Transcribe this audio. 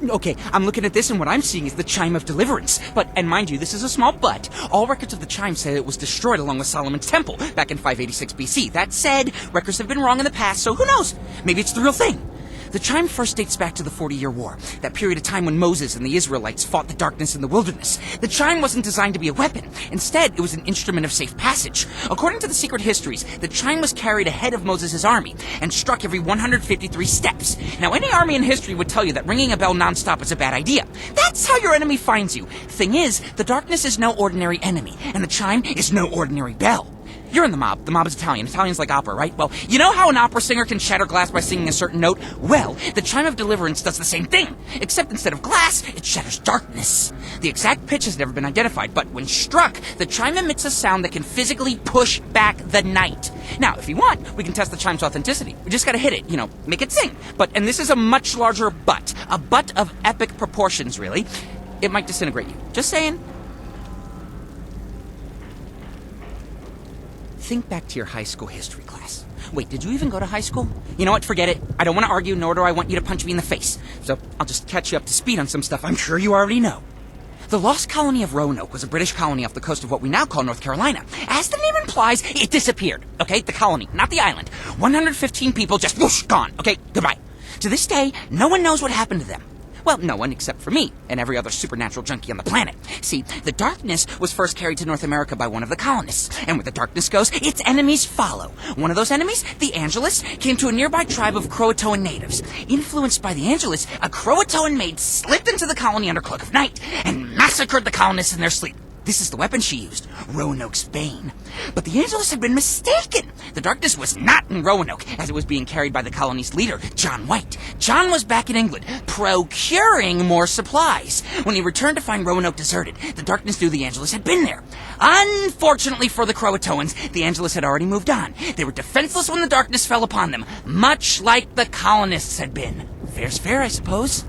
Okay, I'm looking at this and what I'm seeing is the Chime of Deliverance. And mind you, this is a small but. All records of the Chime say it was destroyed along with Solomon's Temple back in 586 BC. That said, records have been wrong in the past, so who knows? Maybe it's the real thing. The Chime first dates back to the 40-year War, that period of time when Moses and the Israelites fought the darkness in the wilderness. The Chime wasn't designed to be a weapon. Instead, it was an instrument of safe passage. According to the secret histories, the Chime was carried ahead of Moses' army and struck every 153 steps. Now, any army in history would tell you that ringing a bell nonstop is a bad idea. That's how your enemy finds you. Thing is, the darkness is no ordinary enemy, and the Chime is no ordinary bell. You're in the mob. The mob is Italian. Italian's like opera, right? Well, you know how an opera singer can shatter glass by singing a certain note? Well, the Chime of Deliverance does the same thing, except instead of glass, it shatters darkness. The exact pitch has never been identified, but when struck, the Chime emits a sound that can physically push back the night. Now, if you want, we can test the Chime's authenticity. We just gotta hit it, make it sing. And this is a much larger butt. A butt of epic proportions, really. It might disintegrate you. Just saying. Think back to your high school history class. Wait, did you even go to high school? You know what, forget it. I don't want to argue, nor do I want you to punch me in the face. So I'll just catch you up to speed on some stuff I'm sure you already know. The lost colony of Roanoke was a British colony off the coast of what we now call North Carolina. As the name implies, it disappeared. Okay, the colony, not the island. 115 people just whoosh, gone. Okay, goodbye. To this day, no one knows what happened to them. Well, no one except for me and every other supernatural junkie on the planet. See, the darkness was first carried to North America by one of the colonists. And where the darkness goes, its enemies follow. One of those enemies, the Angelus, came to a nearby tribe of Croatoan natives. Influenced by the Angelus, a Croatoan maid slipped into the colony under cloak of night and massacred the colonists in their sleep. This is the weapon she used, Roanoke's Bane. But the Angelus had been mistaken. The darkness was not in Roanoke, as it was being carried by the colony's leader, John White. John was back in England, procuring more supplies. When he returned to find Roanoke deserted, the darkness knew the Angelus had been there. Unfortunately for the Croatoans, the Angelus had already moved on. They were defenseless when the darkness fell upon them, much like the colonists had been. Fair's fair, I suppose.